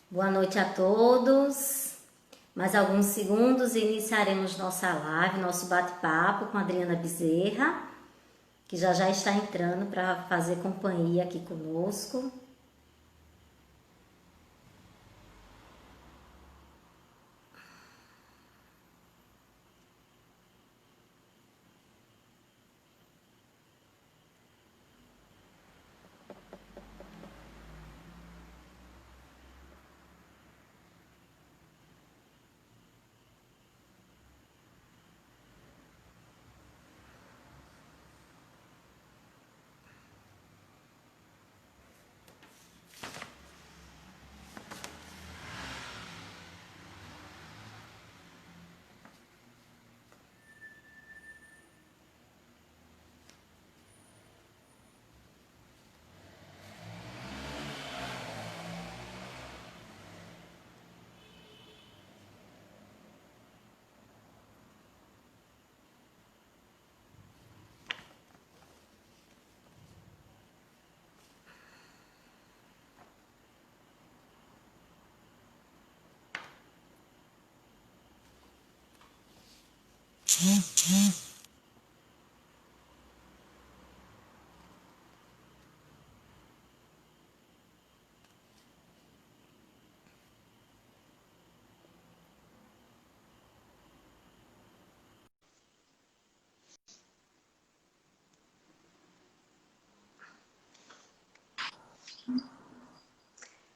Boa noite a todos. Mais alguns segundos e iniciaremos nossa live, nosso bate-papo com a Adriana Bezerra, que já está entrando para fazer companhia aqui conosco.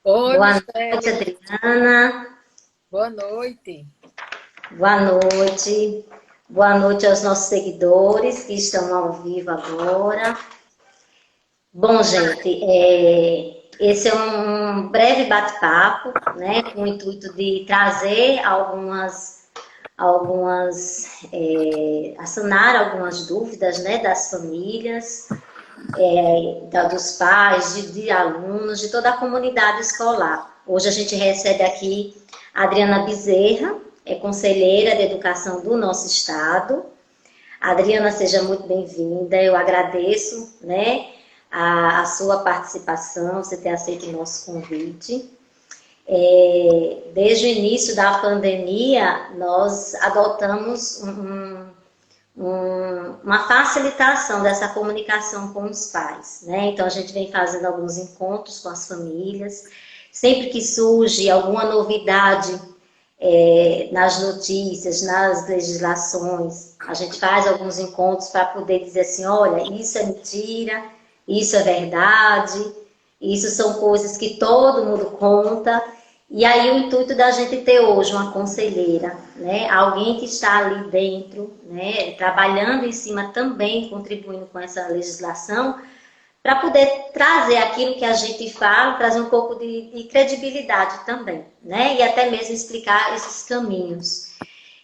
Oi, Boa noite, Michele. Adriana. Boa noite. Boa noite. Boa noite aos nossos seguidores que estão ao vivo agora. Bom, gente, esse é um breve bate-papo, né, com o intuito de trazer sanar algumas dúvidas, né, das famílias, dos pais, de alunos, de toda a comunidade escolar. Hoje a gente recebe aqui a Adriana Bezerra, é conselheira de educação do nosso estado. Adriana, seja muito bem-vinda. Eu agradeço, né, a sua participação, você ter aceito o nosso convite. Desde o início da pandemia, nós adotamos uma facilitação dessa comunicação com os pais, né? Então, a gente vem fazendo alguns encontros com as famílias. Sempre que surge alguma novidade nas notícias, nas legislações, a gente faz alguns encontros para poder dizer assim, olha, isso é mentira, isso é verdade, isso são coisas que todo mundo conta. E aí o intuito da gente ter hoje uma conselheira, né, alguém que está ali dentro, né, trabalhando em cima também, contribuindo com essa legislação, para poder trazer aquilo que a gente fala, trazer um pouco de credibilidade também, né? E até mesmo explicar esses caminhos.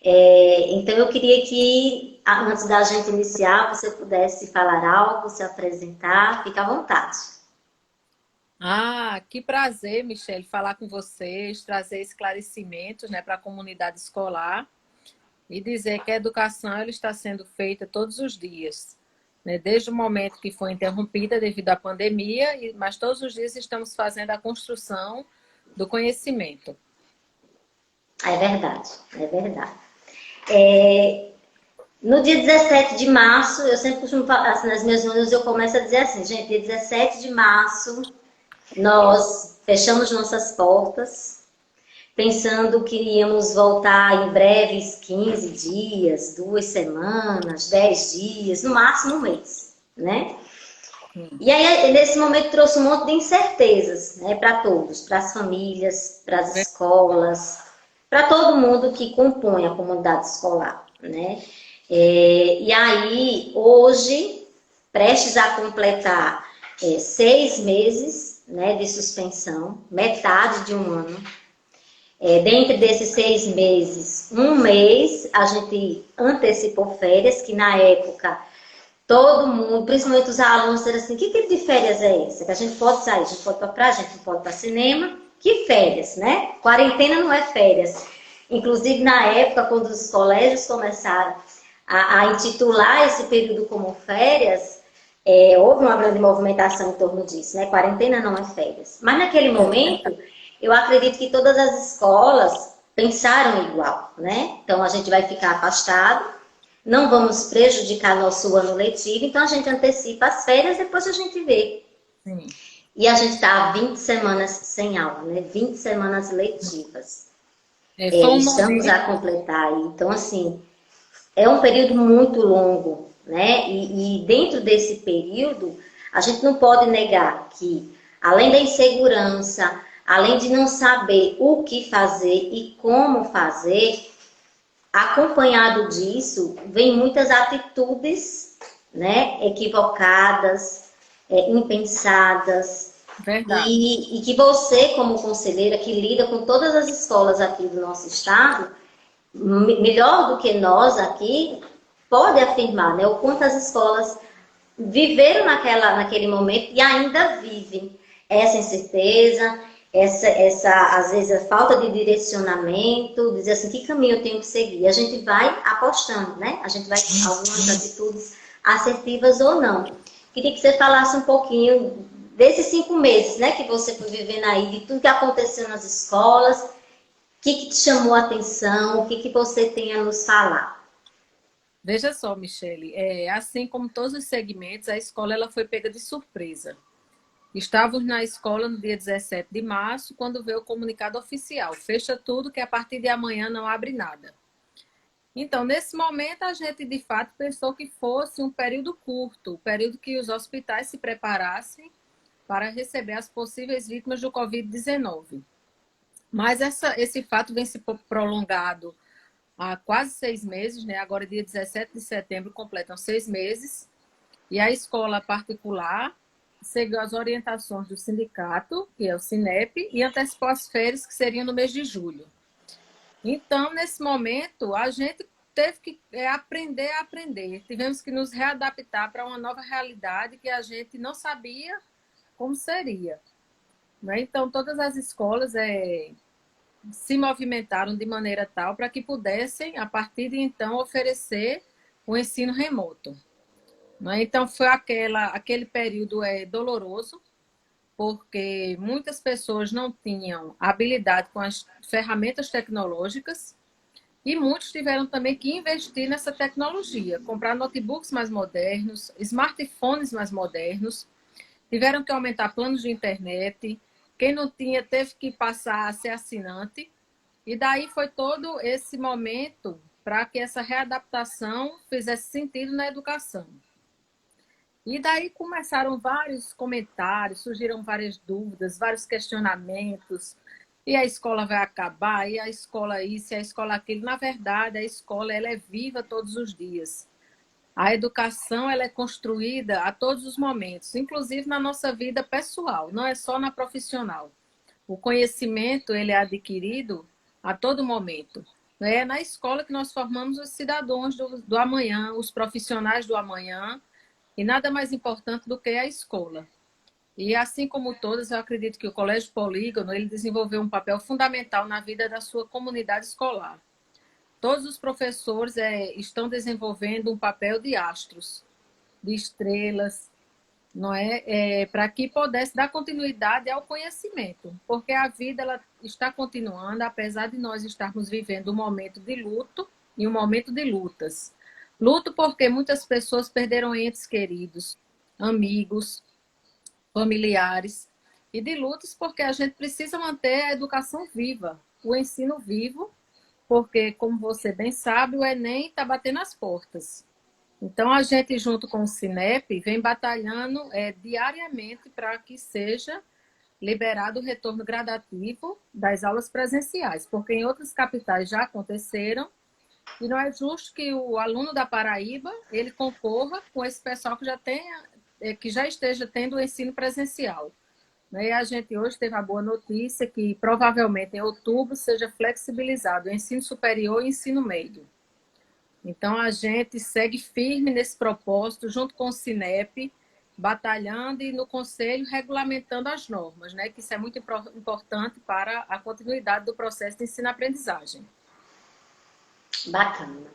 Então, eu queria que, antes da gente iniciar, você pudesse falar algo, se apresentar, fica à vontade. Que prazer, Michele, falar com vocês, trazer esclarecimentos, né, para a comunidade escolar e dizer que a educação ela está sendo feita todos os dias, né, desde o momento que foi interrompida devido à pandemia, mas todos os dias estamos fazendo a construção do conhecimento. É verdade, é verdade. No dia 17 de março, eu sempre costumo falar, assim, nas minhas reuniões eu começo a dizer assim, gente, dia 17 de março, nós fechamos nossas portas, pensando que iríamos voltar em breves 15 dias, 2 semanas, 10 dias, no máximo um mês, né? E aí, nesse momento, trouxe um monte de incertezas, né, para todos, para as famílias, para as escolas, para todo mundo que compõe a comunidade escolar, né? E aí, hoje, prestes a completar 6 meses, né, de suspensão, metade de um ano. Dentro desses 6 meses, um mês, a gente antecipou férias, que na época todo mundo, principalmente os alunos, disseram assim, que tipo de férias é essa? Que a gente pode sair, a gente pode ir para praia, a gente não pode ir para cinema. Que férias, né? Quarentena não é férias. Inclusive, na época, quando os colégios começaram a intitular esse período como férias, houve uma grande movimentação em torno disso, né? Quarentena não é férias. Mas naquele momento, eu acredito que todas as escolas pensaram igual, né? Então a gente vai ficar afastado, não vamos prejudicar nosso ano letivo, então a gente antecipa as férias, depois a gente vê. Sim. E a gente está há 20 semanas sem aula, né? 20 semanas letivas. Foi um Estamos a momento. completar aí. Então, assim, é um período muito longo, né? E dentro desse período, a gente não pode negar que, além da insegurança, além de não saber o que fazer e como fazer, acompanhado disso, vem muitas atitudes, né, equivocadas, impensadas, Verdade. e que você, como conselheira, que lida com todas as escolas aqui do nosso estado, melhor do que nós aqui, pode afirmar, né, o quanto as escolas viveram naquele momento e ainda vivem essa incerteza, às vezes a falta de direcionamento, dizer assim, que caminho eu tenho que seguir. A gente vai apostando, né? A gente vai com algumas atitudes assertivas ou não. Queria que você falasse um pouquinho desses 5 meses, né, que você foi vivendo aí, de tudo que aconteceu nas escolas, o que te chamou a atenção, o que você tem a nos falar. Veja só, Michele, assim como todos os segmentos, a escola ela foi pega de surpresa. Estávamos na escola no dia 17 de março, quando veio o comunicado oficial. Fecha tudo, que a partir de amanhã não abre nada. Então, nesse momento, a gente de fato pensou que fosse um período curto, um período que os hospitais se preparassem para receber as possíveis vítimas do Covid-19. Mas esse fato vem se prolongado há quase 6 meses, né? Agora, dia 17 de setembro, completam 6 meses. E a escola particular seguiu as orientações do sindicato, que é o Sinep, e antecipou as férias, que seriam no mês de julho. Então, nesse momento, a gente teve que aprender a aprender. Tivemos que nos readaptar para uma nova realidade que a gente não sabia como seria. Né? Então, todas as escolas se movimentaram de maneira tal para que pudessem, a partir de então, oferecer o ensino remoto. Né? Então, foi aquele período doloroso, porque muitas pessoas não tinham habilidade com as ferramentas tecnológicas e muitos tiveram também que investir nessa tecnologia, comprar notebooks mais modernos, smartphones mais modernos, tiveram que aumentar planos de internet, quem não tinha teve que passar a ser assinante, e daí foi todo esse momento para que essa readaptação fizesse sentido na educação. E daí começaram vários comentários, surgiram várias dúvidas, vários questionamentos. E a escola vai acabar, e a escola isso, e a escola aquilo. Na verdade, a escola ela é viva todos os dias. A educação ela é construída a todos os momentos, inclusive na nossa vida pessoal, não é só na profissional. O conhecimento ele é adquirido a todo momento. É na escola que nós formamos os cidadãos do amanhã, os profissionais do amanhã, e nada mais importante do que a escola. E assim como todas, eu acredito que o Colégio Polígono ele desenvolveu um papel fundamental na vida da sua comunidade escolar. Todos os professores estão desenvolvendo um papel de astros, de estrelas, não é? Para que pudesse dar continuidade ao conhecimento, porque a vida ela está continuando, apesar de nós estarmos vivendo um momento de luto e um momento de lutas. Luto porque muitas pessoas perderam entes queridos, amigos, familiares, e de lutas porque a gente precisa manter a educação viva, o ensino vivo, porque, como você bem sabe, o Enem está batendo as portas. Então, a gente, junto com o Sinep, vem batalhando diariamente para que seja liberado o retorno gradativo das aulas presenciais, porque em outras capitais já aconteceram, e não é justo que o aluno da Paraíba ele concorra com esse pessoal que já esteja tendo o ensino presencial. E a gente hoje teve a boa notícia que provavelmente em outubro seja flexibilizado o ensino superior e o ensino médio. Então, a gente segue firme nesse propósito, junto com o Sinep, batalhando e no Conselho regulamentando as normas, né? Que isso é muito importante para a continuidade do processo de ensino-aprendizagem. Bacana.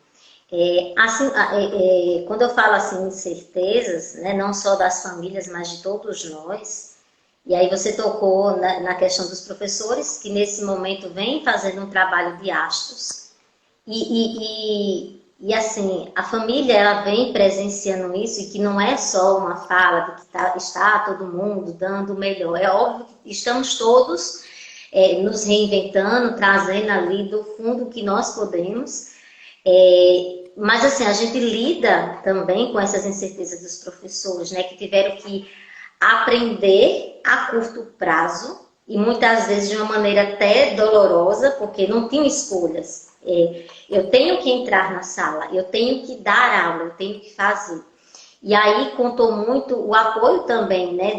Quando eu falo assim incertezas, né, não só das famílias, mas de todos nós, e aí você tocou na questão dos professores, que nesse momento vem fazendo um trabalho de astros, e assim, a família ela vem presenciando isso, e que não é só uma fala de que está todo mundo dando o melhor, é óbvio que estamos todos nos reinventando, trazendo ali do fundo o que nós podemos, mas assim, a gente lida também com essas incertezas dos professores, né, que tiveram que aprender a curto prazo e muitas vezes de uma maneira até dolorosa, porque não tinham escolhas. Eu tenho que entrar na sala, eu tenho que dar aula, eu tenho que fazer. E aí contou muito o apoio também, né,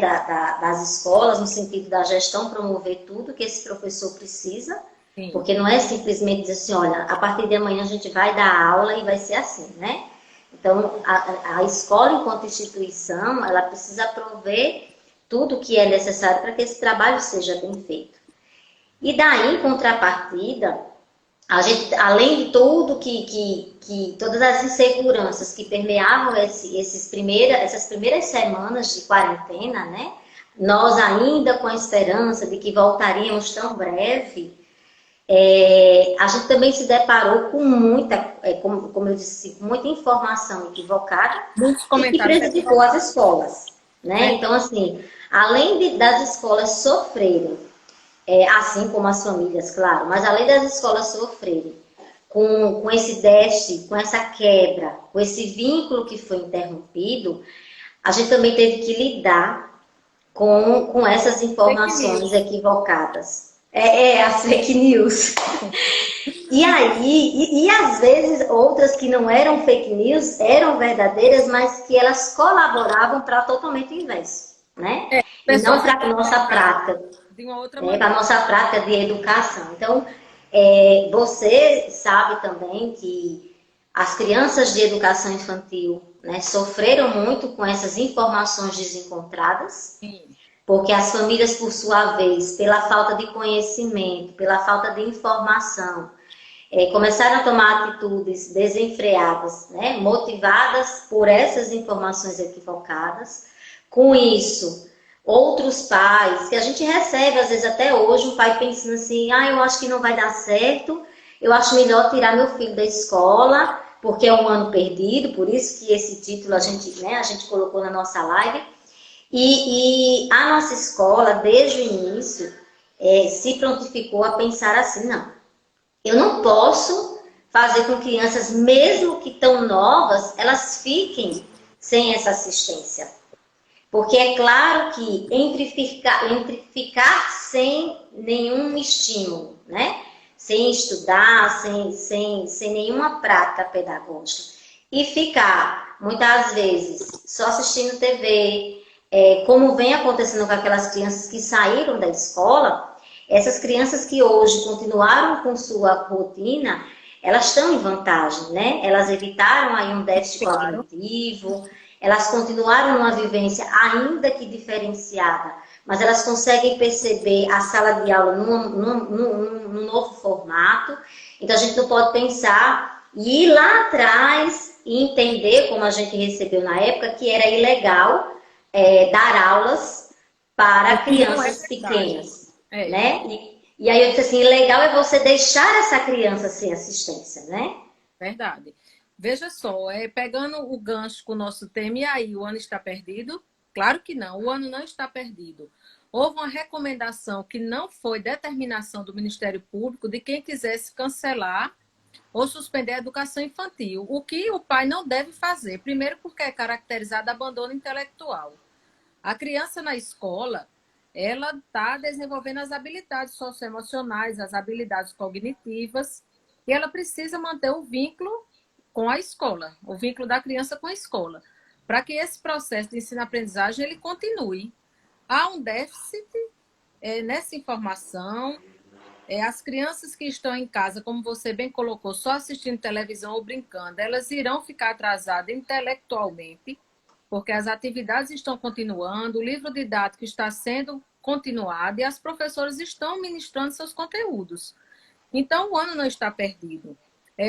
das escolas, no sentido da gestão promover tudo que esse professor precisa, Sim. porque não é simplesmente dizer assim, olha, a partir de amanhã a gente vai dar aula e vai ser assim, né? Então, a escola, enquanto instituição, ela precisa prover tudo que é necessário para que esse trabalho seja bem feito. E daí, em contrapartida, a gente, além de tudo todas as inseguranças que permeavam essas primeiras semanas de quarentena, né? Nós ainda com a esperança de que voltaríamos tão breve, a gente também se deparou com muita, como eu disse, muita informação equivocada Muitos e que comentários prejudicou as equivocados. escolas, né? Então, assim, além das escolas sofrerem, assim como as famílias, claro, mas além das escolas sofrerem com esse déficit, com essa quebra, com esse vínculo que foi interrompido, a gente também teve que lidar com essas Fake informações news. equivocadas. As fake news. E aí, às vezes outras que não eram fake news, eram verdadeiras, mas que elas colaboravam para totalmente o inverso, né? E não Pessoas para a nossa interpretaram prática, de uma outra para a maneira. nossa prática de educação. Então, você sabe também que as crianças de educação infantil, né, sofreram muito com essas informações desencontradas, Sim. porque as famílias, por sua vez, pela falta de conhecimento, pela falta de informação, começaram a tomar atitudes desenfreadas, né, motivadas por essas informações equivocadas. Com isso, outros pais, que a gente recebe, às vezes até hoje, um pai pensando assim, eu acho que não vai dar certo, eu acho melhor tirar meu filho da escola, porque é um ano perdido, por isso que esse título a gente colocou na nossa live. E a nossa escola, desde o início, se prontificou a pensar assim, não, eu não posso fazer com que crianças, mesmo que tão novas, elas fiquem sem essa assistência. Porque é claro que entre ficar sem nenhum estímulo, né? Sem estudar, sem nenhuma prática pedagógica, e ficar, muitas vezes, só assistindo TV, como vem acontecendo com aquelas crianças que saíram da escola, essas crianças que hoje continuaram com sua rotina, elas estão em vantagem, né? Elas evitaram aí um déficit Claro. cognitivo, elas continuaram numa vivência ainda que diferenciada, mas elas conseguem perceber a sala de aula num novo formato. Então a gente não pode pensar e ir lá atrás e entender, como a gente recebeu na época, que era ilegal dar aulas O para que não é crianças verdade. pequenas, É, né? E aí eu disse assim, legal é você deixar essa criança sem assistência, né? verdade. Veja só, pegando o gancho com o nosso tema, e aí, o ano está perdido? Claro que não, o ano não está perdido. Houve uma recomendação que não foi determinação do Ministério Público de quem quisesse cancelar ou suspender a educação infantil, o que o pai não deve fazer. Primeiro, porque é caracterizado abandono intelectual. A criança na escola, ela está desenvolvendo as habilidades socioemocionais, as habilidades cognitivas, e ela precisa manter o vínculo com a escola, o vínculo da criança com a escola, para que esse processo de ensino-aprendizagem ele continue. Há um déficit nessa informação. As crianças que estão em casa, como você bem colocou, só assistindo televisão ou brincando, elas irão ficar atrasadas intelectualmente, porque as atividades estão continuando, o livro didático está sendo continuado e as professoras estão ministrando seus conteúdos. Então, o ano não está perdido.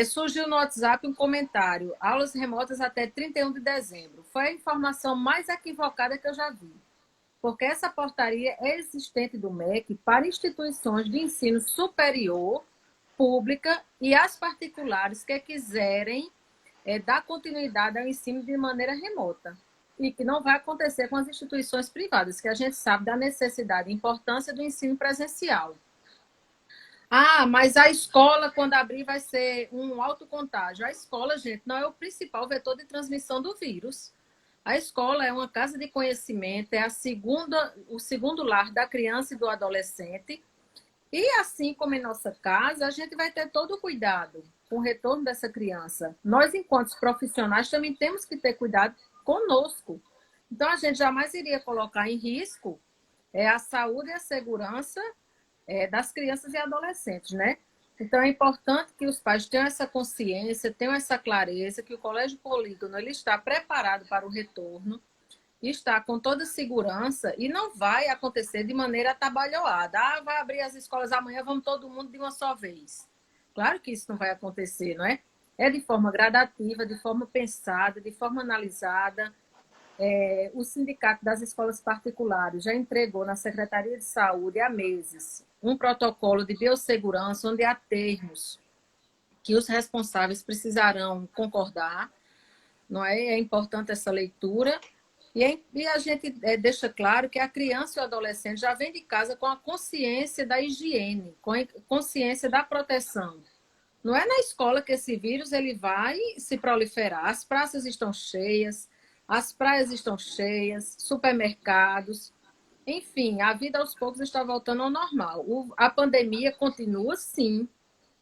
Surgiu no WhatsApp um comentário: aulas remotas até 31 de dezembro. Foi a informação mais equivocada que eu já vi, porque essa portaria é existente do MEC para instituições de ensino superior, pública e as particulares que quiserem dar continuidade ao ensino de maneira remota. E que não vai acontecer com as instituições privadas, que a gente sabe da necessidade e importância do ensino presencial. Ah, mas a escola, quando abrir, vai ser um alto contágio. A escola, gente, não é o principal vetor de transmissão do vírus. A escola é uma casa de conhecimento, é o segundo lar da criança e do adolescente. E assim como em nossa casa, a gente vai ter todo o cuidado com o retorno dessa criança. Nós, enquanto profissionais, também temos que ter cuidado conosco. Então, a gente jamais iria colocar em risco a saúde e a segurança das crianças e adolescentes, né? Então, é importante que os pais tenham essa consciência, tenham essa clareza, que o Colégio Polígono ele está preparado para o retorno, está com toda segurança e não vai acontecer de maneira atabalhoada. Ah, vai abrir as escolas amanhã, vamos todo mundo de uma só vez. Claro que isso não vai acontecer, não é? É de forma gradativa, de forma pensada, de forma analisada. O Sindicato das Escolas Particulares já entregou na Secretaria de Saúde há meses um protocolo de biossegurança, onde há termos que os responsáveis precisarão concordar, não é? É importante essa leitura. E a gente deixa claro que a criança e o adolescente já vem de casa com a consciência da higiene, com a consciência da proteção. Não é na escola que esse vírus ele vai se proliferar. As praças estão cheias, as praias estão cheias, supermercados. Enfim, a vida aos poucos está voltando ao normal. A pandemia continua, sim,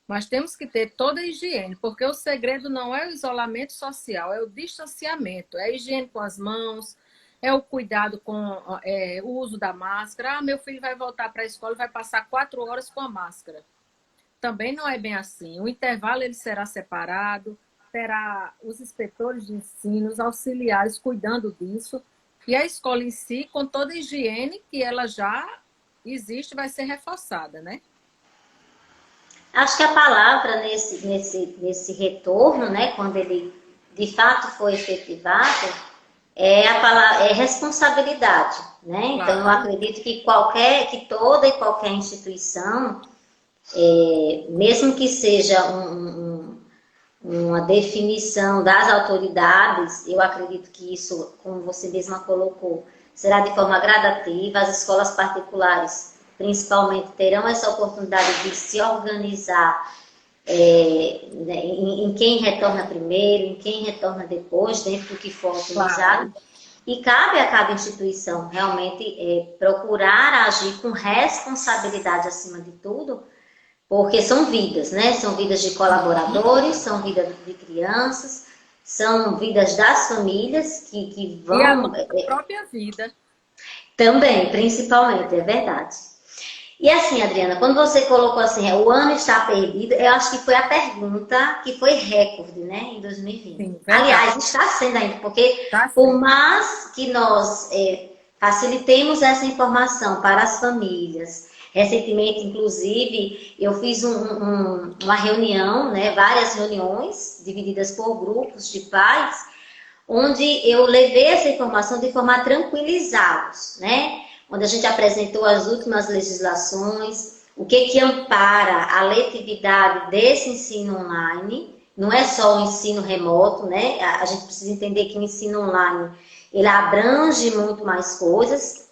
mas temos que ter toda a higiene, porque o segredo não é o isolamento social, é o distanciamento, é a higiene com as mãos, é o cuidado com o uso da máscara. Ah, meu filho vai voltar para a escola e vai passar 4 horas com a máscara. Também não é bem assim. O intervalo ele será separado, terá os inspetores de ensino, os auxiliares cuidando disso, e a escola em si, com toda a higiene que ela já existe, vai ser reforçada, né? Acho que a palavra nesse retorno, né, quando ele de fato foi efetivado, é a palavra é responsabilidade, né? Então eu Claro. acredito que toda e qualquer instituição, mesmo que seja uma definição das autoridades, eu acredito que isso, como você mesma colocou, será de forma gradativa. As escolas particulares, principalmente, terão essa oportunidade de se organizar em quem retorna primeiro, em quem retorna depois, dentro do que for autorizado. Claro. E cabe a cada instituição realmente procurar agir com responsabilidade acima de tudo, porque são vidas, né? São vidas de colaboradores, são vidas de crianças, são vidas das famílias que vão... E a nossa própria vida. Também, principalmente, é verdade. E assim, Adriana, quando você colocou assim, o ano está perdido, eu acho que foi a pergunta que foi recorde, né, em 2020. Sim, Aliás, está sendo ainda, porque tá por certo. mais que nós facilitemos essa informação para as famílias, recentemente, inclusive, eu fiz uma reunião, né, várias reuniões divididas por grupos de pais, onde eu levei essa informação de forma a tranquilizá-los, né? Onde a gente apresentou as últimas legislações, o que ampara a letividade desse ensino online. Não é só o ensino remoto, né? A gente precisa entender que o ensino online ele abrange muito mais coisas,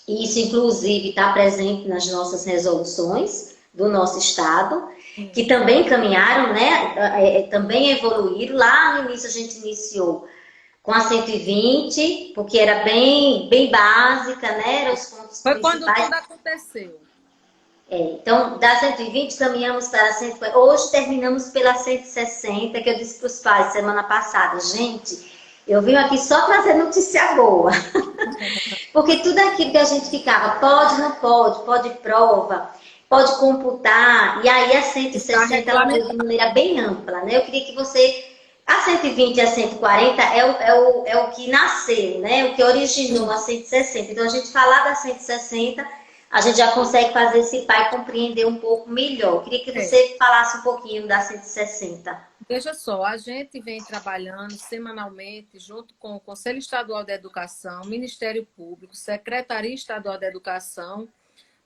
e isso, inclusive, está presente nas nossas resoluções do nosso Estado, que também caminharam, né? Também evoluíram. Lá no início a gente iniciou com a 120, porque era bem básica, né? Eram os pontos Foi quando principais. tudo aconteceu. Então, da 120 caminhamos para a 140. Hoje terminamos pela 160, que eu disse para os pais semana passada. Gente, eu vim aqui só trazer notícia boa. Porque tudo aquilo que a gente ficava, pode, não pode prova, pode computar, e aí a 160 ela veio de maneira bem ampla, né? Eu queria que você... A 120 e a 140 é o que nasceu, né? O que originou a 160. Então, a gente falar da 160 a gente já consegue fazer esse pai compreender um pouco melhor. Queria que você falasse um pouquinho da 160. Veja só, a gente vem trabalhando semanalmente junto com o Conselho Estadual da Educação, Ministério Público, Secretaria Estadual da Educação,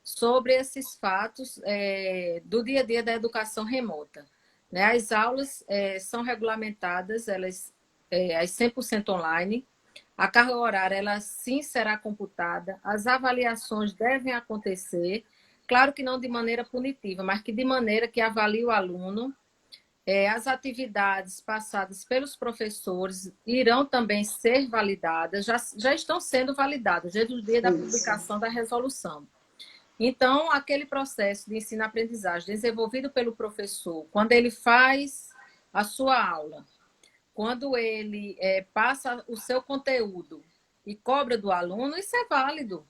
sobre esses fatos do dia a dia da educação remota. Né? As aulas são regulamentadas, elas as 100% online. A carga horária, ela sim será computada. As avaliações devem acontecer, claro que não de maneira punitiva, mas que de maneira que avalie o aluno. As atividades passadas pelos professores irão também ser validadas, já estão sendo validadas desde o dia da publicação da resolução. Então, aquele processo de ensino-aprendizagem desenvolvido pelo professor, quando ele faz a sua aula, quando ele passa o seu conteúdo e cobra do aluno, isso é válido.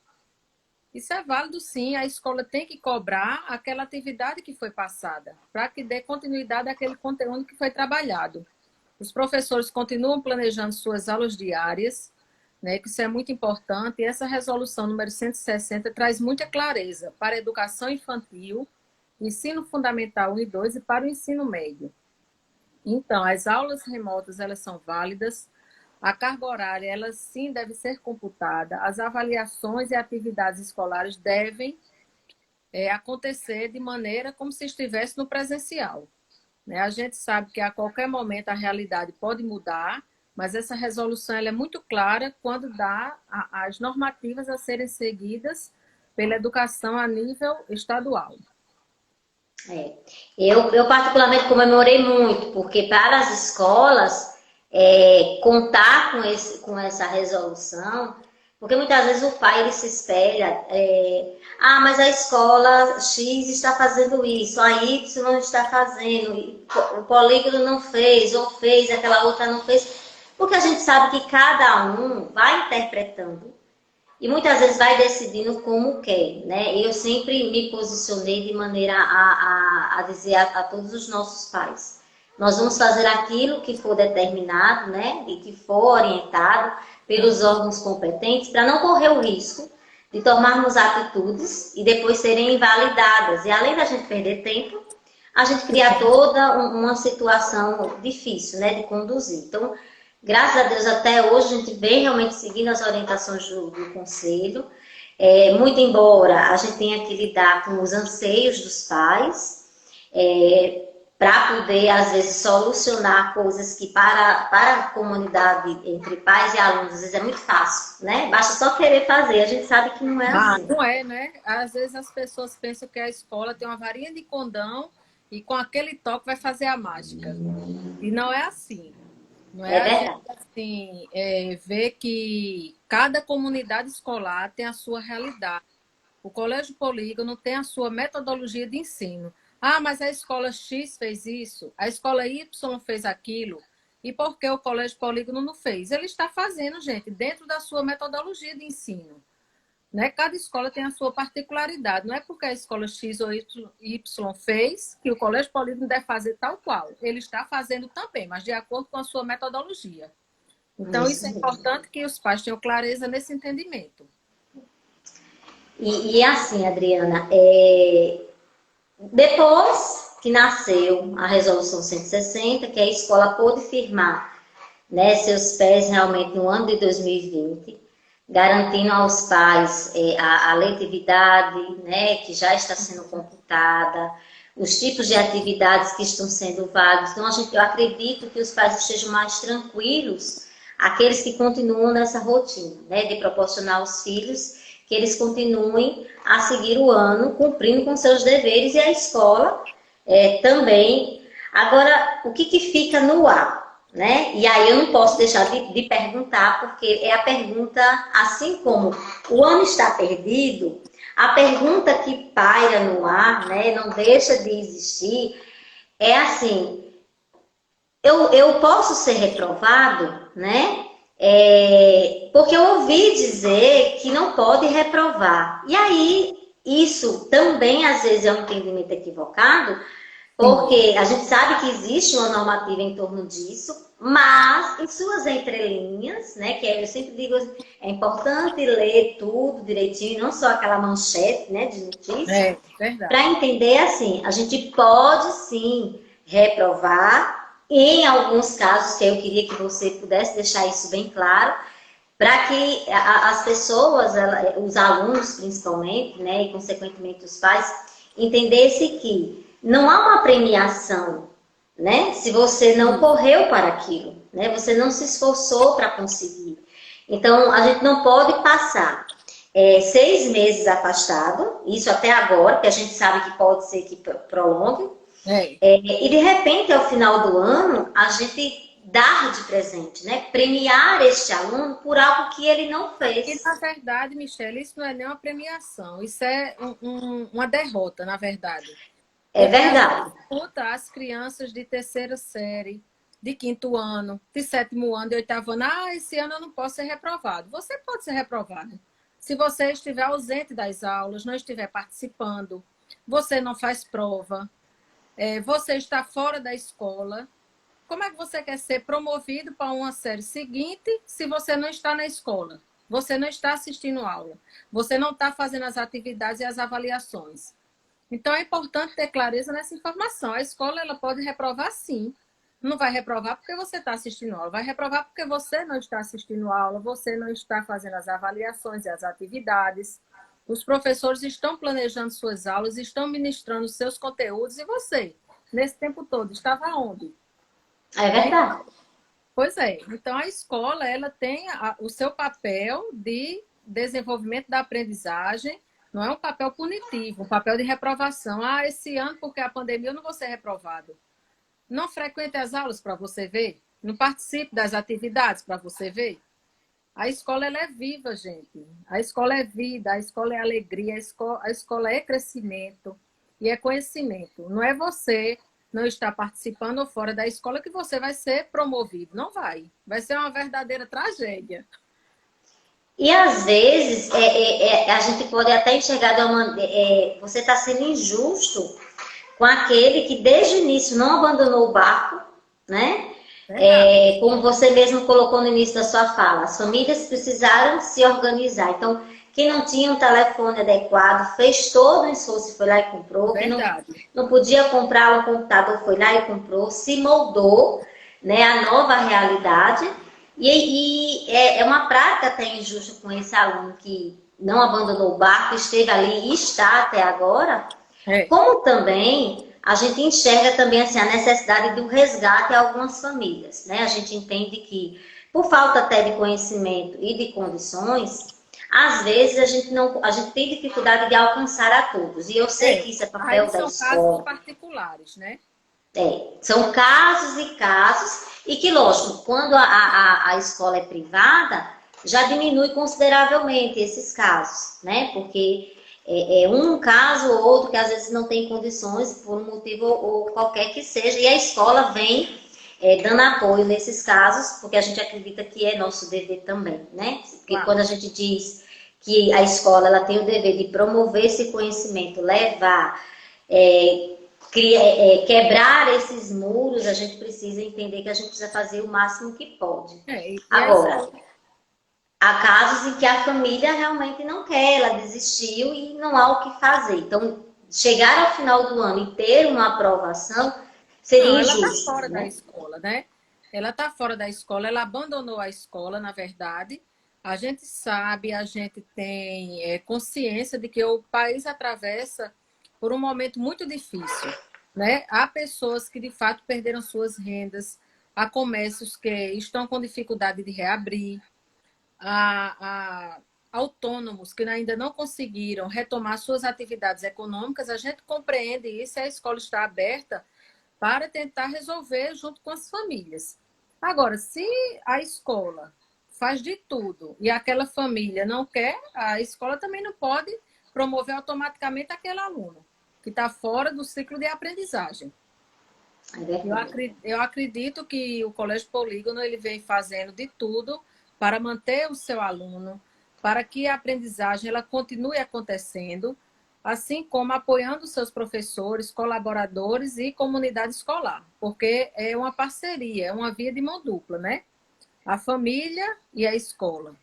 Isso é válido, sim. A escola tem que cobrar aquela atividade que foi passada, para que dê continuidade àquele conteúdo que foi trabalhado. Os professores continuam planejando suas aulas diárias, né, que isso é muito importante, e essa resolução número 160 traz muita clareza para a educação infantil, ensino fundamental 1 e 2 e para o ensino médio. Então, as aulas remotas, elas são válidas, a carga horária, ela sim deve ser computada, as avaliações e atividades escolares devem acontecer de maneira como se estivesse no presencial. Né? A gente sabe que a qualquer momento a realidade pode mudar, mas essa resolução ela é muito clara quando dá as normativas a serem seguidas pela educação a nível estadual. Eu particularmente comemorei muito, porque para as escolas contar com essa resolução, porque muitas vezes o pai ele se espelha, mas a escola X está fazendo isso, a Y não está fazendo, o polígono não fez, ou fez, aquela outra não fez, porque a gente sabe que cada um vai interpretando e muitas vezes vai decidindo como quer, né? Eu sempre me posicionei de maneira a dizer a todos os nossos pais: nós vamos fazer aquilo que for determinado, né? E que for orientado pelos órgãos competentes, para não correr o risco de tomarmos atitudes e depois serem invalidadas. E além da gente perder tempo, a gente cria toda uma situação difícil, né? De conduzir. Então, graças a Deus, até hoje, a gente vem realmente seguindo as orientações do Conselho. Muito embora a gente tenha que lidar com os anseios dos pais, para poder, às vezes, solucionar coisas que para a comunidade, entre pais e alunos, às vezes é muito fácil, né? Basta só querer fazer, a gente sabe que não é assim. Não é, né? Às vezes as pessoas pensam que a escola tem uma varinha de condão e com aquele toque vai fazer a mágica. E não é assim. Não é verdade. Assim, ver que cada comunidade escolar tem a sua realidade. O Colégio Polígono tem a sua metodologia de ensino. Mas a escola X fez isso, a escola Y fez aquilo. E por que o Colégio Polígono não fez? Ele está fazendo, gente, dentro da sua metodologia de ensino. Né? Cada escola tem a sua particularidade. Não é porque a escola X ou Y fez que o Colégio Polígono deve fazer tal qual. Ele está fazendo também, mas de acordo com a sua metodologia. Então, isso é importante que os pais tenham clareza nesse entendimento. E assim, Adriana, depois que nasceu a Resolução 160, que a escola pôde firmar, né, seus pés realmente no ano de 2020, garantindo aos pais a letividade, né, que já está sendo computada, os tipos de atividades que estão sendo válidos. Então, eu acredito que os pais estejam mais tranquilos, aqueles que continuam nessa rotina, né, de proporcionar aos filhos que eles continuem a seguir o ano, cumprindo com seus deveres, e a escola também. Agora, o que fica no ar? Né? E aí eu não posso deixar de perguntar, porque é a pergunta, assim como o ano está perdido, a pergunta que paira no ar, né, não deixa de existir, é assim: eu posso ser reprovado, né? Porque eu ouvi dizer que não pode reprovar. E aí, isso também às vezes é um entendimento equivocado, porque a gente sabe que existe uma normativa em torno disso, mas em suas entrelinhas, né, que eu sempre digo, é importante ler tudo direitinho, não só aquela manchete, né, de notícia, É, para verdade. entender assim, a gente pode sim reprovar, em alguns casos, que eu queria que você pudesse deixar isso bem claro, para que as pessoas, os alunos principalmente, né, e consequentemente os pais, entendessem que não há uma premiação, né, se você não Isso. correu para aquilo, né, você não se esforçou para conseguir. Então, a gente não pode passar 6 meses afastado, isso até agora, que a gente sabe que pode ser que prolongue, É. e de repente, ao final do ano, a gente dar de presente, né? Premiar este aluno por algo que ele não E, na fez. verdade, Michelle, isso não é nem uma premiação, isso é uma derrota, na verdade. É Porque a gente verdade. escuta as crianças de terceira série, de quinto ano, de sétimo ano, de oitavo ano, esse ano eu não posso ser reprovado. Você pode ser reprovado. Se você estiver ausente das aulas, não estiver participando, você não faz prova, você está fora da escola. Como é que você quer ser promovido para uma série seguinte se você não está na escola? Você não está assistindo aula. Você não está fazendo as atividades e as avaliações. Então, é importante ter clareza nessa informação. A escola ela pode reprovar, sim. Não vai reprovar porque você está assistindo aula. Vai reprovar porque você não está assistindo aula, você não está fazendo as avaliações e as atividades. Os professores estão planejando suas aulas, estão ministrando seus conteúdos. E você, nesse tempo todo, estava onde? É Né? verdade. Pois é. Então, a escola ela tem o seu papel de desenvolvimento da aprendizagem, não é um papel punitivo, um papel de reprovação. Esse ano, porque a pandemia, eu não vou ser reprovado. Não frequente as aulas para você ver. Não participe das atividades para você ver. A escola ela é viva, gente. A escola é vida, a escola é alegria, a escola é crescimento e é conhecimento. Não é você não estar participando ou fora da escola que você vai ser promovido. Não vai. Vai ser uma verdadeira tragédia. E às vezes a gente pode até enxergar de uma, você está sendo injusto com aquele que desde o início não abandonou o barco, né? Verdade. Como você mesmo colocou no início da sua fala, as famílias precisaram se organizar. Então, quem não tinha um telefone adequado fez todo o esforço e foi lá e comprou. Quem Verdade. não podia comprar um computador foi lá e comprou, se moldou, né, a nova realidade. E é uma prática até injusta com esse aluno que não abandonou o barco, esteve ali e está até agora, É. como também a gente enxerga também assim, a necessidade de um resgate a algumas famílias, né? A gente entende que, por falta até de conhecimento e de condições, às vezes a gente tem dificuldade de alcançar a todos. E eu sei É. que isso é Aí papel da são casos escola. particulares, né? São casos e casos, e que, lógico, quando a escola é privada, já diminui consideravelmente esses casos, né? Porque é um caso ou outro que às vezes não tem condições, por um motivo ou qualquer que seja, e a escola vem dando apoio nesses casos, porque a gente acredita que é nosso dever também, né? Porque quando Claro. a gente diz que a escola ela tem o dever de promover esse conhecimento, levar, é, quebrar esses muros, a gente precisa entender que a gente precisa fazer o máximo que pode. E a Agora, escola. há casos em que a família realmente não quer, ela desistiu e não há o que fazer. Então, chegar ao final do ano e ter uma aprovação Não, seria ela está injusto, fora da né? escola, né? Ela está fora da escola, ela abandonou a escola, na verdade. A gente sabe, a gente tem consciência de que o país atravessa por um momento muito difícil, né? Há pessoas que de fato perderam suas rendas, há comércios que estão com dificuldade de reabrir, há autônomos que ainda não conseguiram retomar suas atividades econômicas. A gente compreende isso e a escola está aberta para tentar resolver junto com as famílias. Agora, se a escola faz de tudo e aquela família não quer, a escola também não pode promover automaticamente aquele aluno que está fora do ciclo de aprendizagem. É verdade. Eu acredito que o Colégio Polígono ele vem fazendo de tudo para manter o seu aluno, para que a aprendizagem ela continue acontecendo. assim como apoiando seus professores, colaboradores e comunidade escolar, porque é uma parceria, é uma via de mão dupla, né? A família e a escola.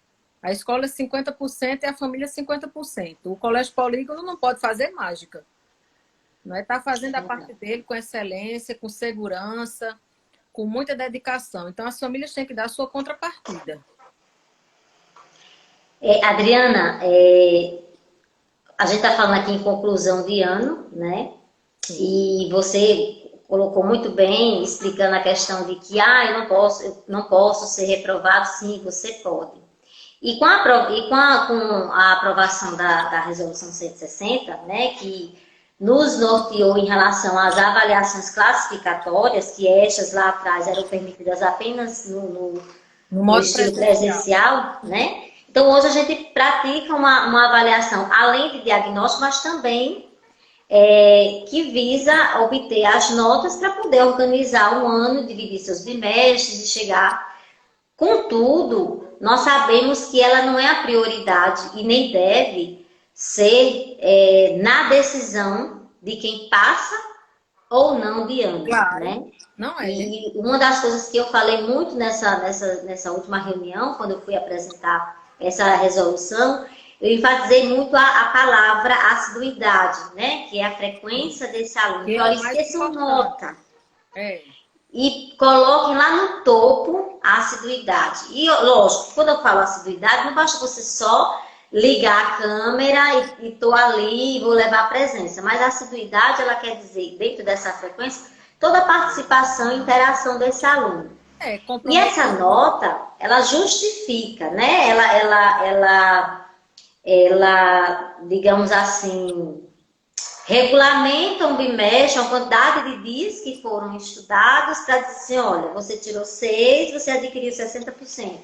A escola é 50% e a família é 50%. O Colégio Polígono não pode fazer mágica. Não é? Está fazendo a parte dele com excelência, com segurança, com muita dedicação. Então, as famílias têm que dar a sua contrapartida. Adriana, a gente está falando aqui em conclusão de ano, né? Sim. E você colocou muito bem, explicando a questão de que eu não posso ser reprovado. Sim, você pode. E com a aprovação da Resolução 160, né, que nos norteou em relação às avaliações classificatórias, que estas lá atrás eram permitidas apenas No no modo estilo presencial. presencial, né? Então, hoje a gente pratica uma avaliação, além de diagnóstico, mas também que visa obter as notas para poder organizar um ano, dividir seus bimestres e chegar. Contudo, nós sabemos que ela não é a prioridade e nem deve ser na decisão de quem passa ou não de ano, Claro, né? não é. E uma das coisas que eu falei muito nessa última reunião, quando eu fui apresentar essa resolução, eu enfatizei muito a palavra assiduidade, né? Que é a frequência desse aluno. Que Que é olha, o mais esqueçam importante. nota É. e coloquem lá no topo a assiduidade. E lógico, quando eu falo assiduidade, não basta você só ligar a câmera e tô ali e vou levar a presença. Mas a assiduidade, ela quer dizer, dentro dessa frequência, toda a participação e interação desse aluno. E essa Comprometimento. nota, ela justifica, né? Ela, digamos assim, regulamenta um bimestre, uma quantidade de dias que foram estudados para dizer assim, olha, você tirou 6, você adquiriu 60%.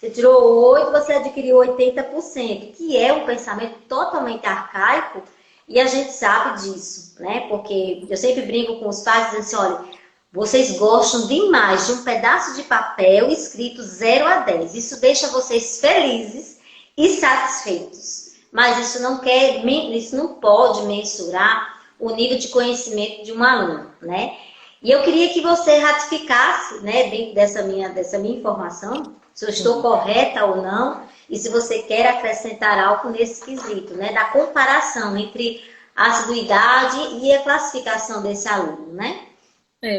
Você tirou 8, você adquiriu 80%, que é um pensamento totalmente arcaico e a gente sabe disso, né? Porque eu sempre brinco com os pais dizendo assim, olha, vocês gostam demais de um pedaço de papel escrito 0 a 10. Isso deixa vocês felizes e satisfeitos. Mas isso não pode mensurar o nível de conhecimento de um aluno, né? E eu queria que você ratificasse, né, dentro dessa minha informação, se eu estou correta ou não, e se você quer acrescentar algo nesse quesito, né, da comparação entre a assiduidade e a classificação desse aluno, né?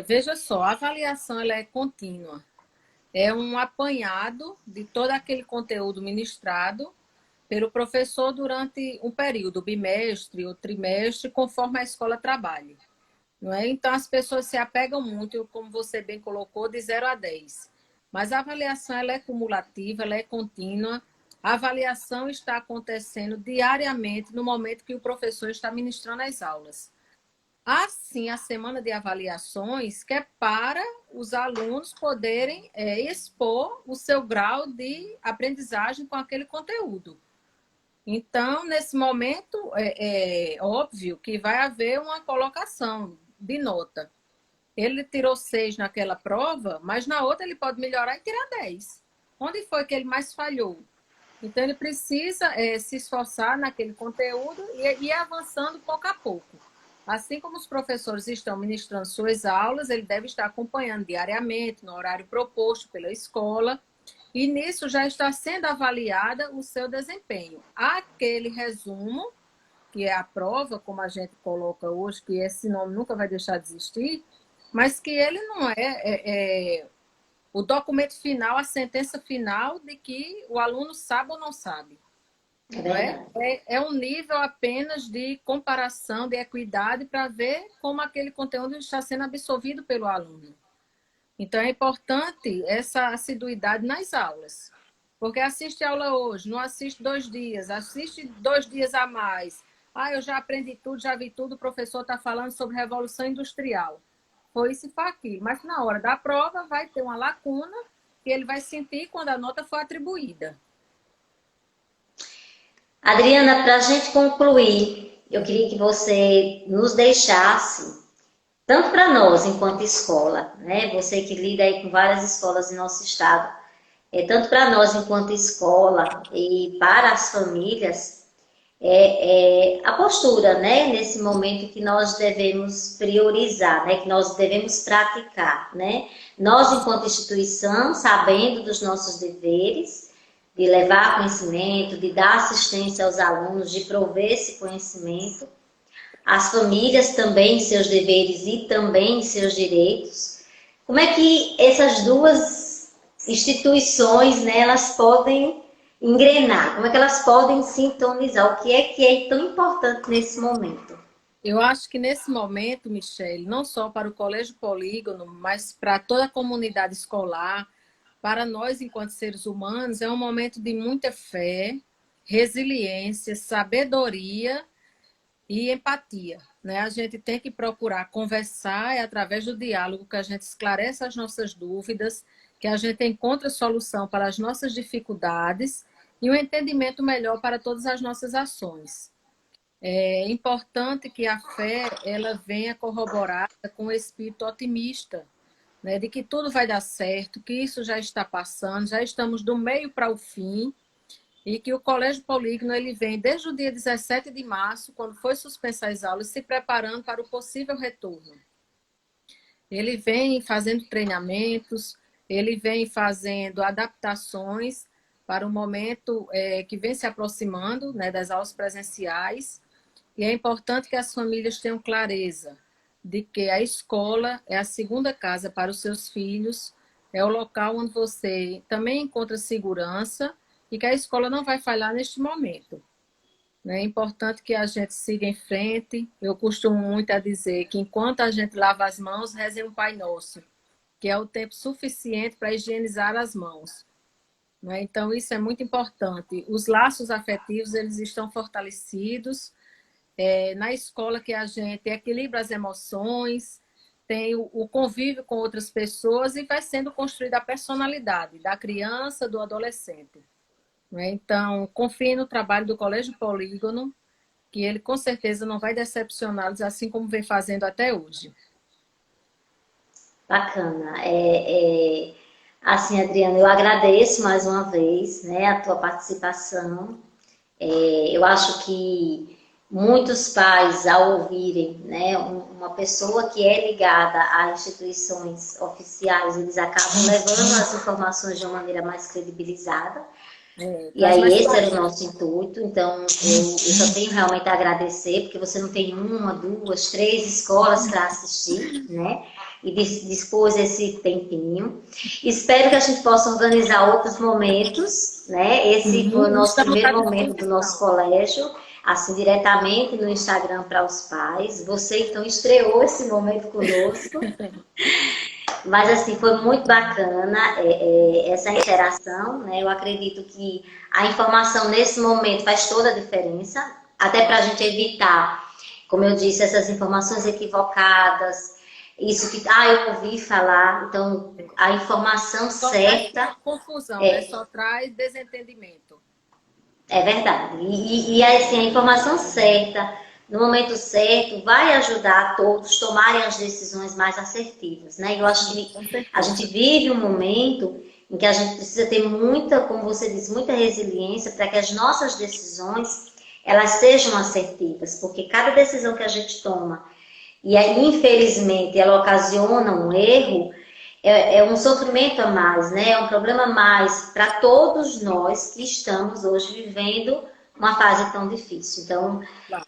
Veja só, a avaliação ela é contínua. É um apanhado de todo aquele conteúdo ministrado pelo professor durante um período, bimestre ou trimestre, conforme a escola trabalhe. Não é? Então, as pessoas se apegam muito, como você bem colocou, de 0 a 10. Mas a avaliação ela é cumulativa, ela é contínua. A avaliação está acontecendo diariamente no momento que o professor está ministrando as aulas. Assim, a semana de avaliações, que é para os alunos poderem expor o seu grau de aprendizagem com aquele conteúdo. Então, nesse momento, é óbvio que vai haver uma colocação de nota. Ele tirou 6 naquela prova, mas na outra ele pode melhorar e tirar 10. Onde foi que ele mais falhou? Então, ele precisa se esforçar naquele conteúdo e ir avançando pouco a pouco. Assim como os professores estão ministrando suas aulas, ele deve estar acompanhando diariamente, no horário proposto pela escola, e nisso já está sendo avaliada o seu desempenho. Aquele resumo, que é a prova, como a gente coloca hoje, que esse nome nunca vai deixar de existir, mas que ele não é o documento final, a sentença final de que o aluno sabe ou não sabe. Não é? É um nível apenas de comparação, de equidade, para ver como aquele conteúdo está sendo absorvido pelo aluno. Então, é importante essa assiduidade nas aulas. Porque assiste aula hoje, não assiste 2 dias, assiste 2 dias a mais. Eu já aprendi tudo, já vi tudo, o professor está falando sobre Revolução Industrial. Foi isso e foi aquilo. Mas na hora da prova vai ter uma lacuna que ele vai sentir quando a nota for atribuída. Adriana, para a gente concluir, eu queria que você nos deixasse, tanto para nós enquanto escola, né? Você que lida aí com várias escolas em nosso estado, tanto para nós enquanto escola e para as famílias, é a postura, né? Nesse momento que nós devemos priorizar, né? Que nós devemos praticar, né? Nós, enquanto instituição, sabendo dos nossos deveres, de levar conhecimento, de dar assistência aos alunos, de prover esse conhecimento, as famílias também seus deveres e também seus direitos. Como é que essas duas instituições, né, elas podem engrenar? Como é que elas podem sintonizar? O que é tão importante nesse momento? Eu acho que nesse momento, Michele, não só para o Colégio Polígono, mas para toda a comunidade escolar, para nós, enquanto seres humanos, é um momento de muita fé, resiliência, sabedoria e empatia, né? A gente tem que procurar conversar, é através do diálogo que a gente esclarece as nossas dúvidas, que a gente encontra solução para as nossas dificuldades e um entendimento melhor para todas as nossas ações. É importante que a fé ela venha corroborada com o espírito otimista, né, de que tudo vai dar certo, que isso já está passando, já estamos do meio para o fim, e que o Colégio Polígono ele vem desde o dia 17 de março, quando foi suspensa as aulas, se preparando para o possível retorno. Ele vem fazendo treinamentos, ele vem fazendo adaptações para o momento que vem se aproximando, né, das aulas presenciais. E é importante que as famílias tenham clareza de que a escola é a segunda casa para os seus filhos, é o local onde você também encontra segurança e que a escola não vai falhar neste momento. É importante que a gente siga em frente. Eu costumo muito a dizer que enquanto a gente lava as mãos, reze um Pai Nosso, que é o tempo suficiente para higienizar as mãos. Então, isso é muito importante. Os laços afetivos, eles estão fortalecidos. Na escola que a gente equilibra as emoções, tem o convívio com outras pessoas e vai sendo construída a personalidade da criança, do adolescente. Então, confie no trabalho do Colégio Polígono, que ele com certeza não vai decepcioná-los, assim como vem fazendo até hoje. Bacana. Assim, Adriana, eu agradeço mais uma vez, né, a tua participação. Eu acho que muitos pais, ao ouvirem, né, uma pessoa que é ligada a instituições oficiais, eles acabam levando as informações de uma maneira mais credibilizada. E Traz aí mais esse era o clareza. nosso intuito, então eu só tenho realmente a agradecer, porque você não tem uma, duas, três escolas para assistir, né? E dispôs esse tempinho. Espero que a gente possa organizar outros momentos, né? Esse foi o Sim, nosso estamos à primeiro momento do nosso disposição. colégio, assim, diretamente no Instagram para os pais. Você, então, estreou esse momento conosco. Mas assim, foi muito bacana essa interação, né? Eu acredito que a informação nesse momento faz toda a diferença, até para a gente evitar, como eu disse, essas informações equivocadas, isso que, eu ouvi falar, então a informação Só traz certa confusão, né? Só traz desentendimento. é verdade. E assim, a informação certa, no momento certo, vai ajudar a todos tomarem as decisões mais assertivas, né? Eu acho Sim, que com a gente certeza. vive um momento em que a gente precisa ter muita, como você disse, muita resiliência para que as nossas decisões elas sejam assertivas, porque cada decisão que a gente toma e aí, infelizmente ela ocasiona um erro, é um sofrimento a mais, né? É um problema a mais para todos nós que estamos hoje vivendo uma fase tão difícil. Então, Claro.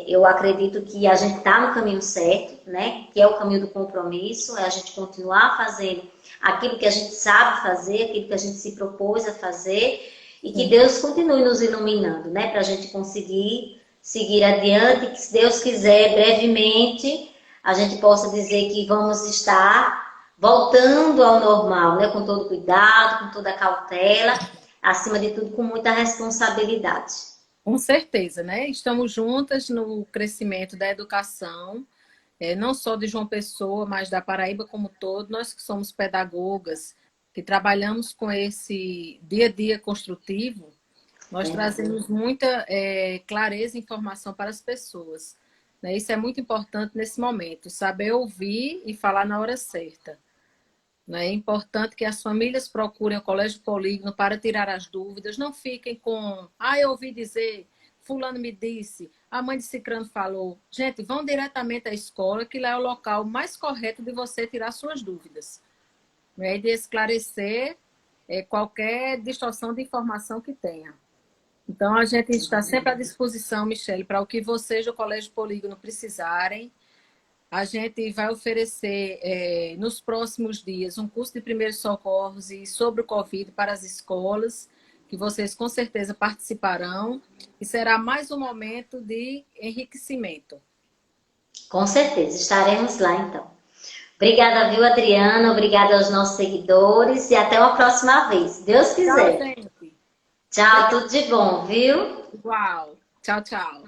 eu acredito que a gente está no caminho certo, né? Que é o caminho do compromisso, é a gente continuar fazendo aquilo que a gente sabe fazer, aquilo que a gente se propôs a fazer, e que Sim. Deus continue nos iluminando, né? Para a gente conseguir seguir adiante, que se Deus quiser, brevemente, a gente possa dizer que vamos estar voltando ao normal, né? Com todo cuidado, com toda cautela, acima de tudo, com muita responsabilidade. Com certeza, né? Estamos juntas no crescimento da educação, não só de João Pessoa, mas da Paraíba como todo. Nós que somos pedagogas, que trabalhamos com esse dia a dia construtivo, nós Verdade. trazemos muita clareza e informação para as pessoas. Né? Isso é muito importante nesse momento, saber ouvir e falar na hora certa. Né? É importante que as famílias procurem o Colégio Polígono para tirar as dúvidas, não fiquem com, eu ouvi dizer, fulano me disse, a mãe de Cicrano falou. Gente, vão diretamente à escola, que lá é o local mais correto de você tirar suas dúvidas, né? E de esclarecer qualquer distorção de informação que tenha. Então, a gente está sempre à disposição, Michele, para o que vocês do Colégio Polígono precisarem. A gente vai oferecer, nos próximos dias, um curso de primeiros socorros e sobre o Covid para as escolas, que vocês com certeza participarão. E será mais um momento de enriquecimento. Com certeza, estaremos lá então. Obrigada, viu, Adriana? Obrigada aos nossos seguidores e até uma próxima vez, se Deus Tchau, quiser. gente. Tchau, tudo de bom, viu? Igual. Tchau, tchau.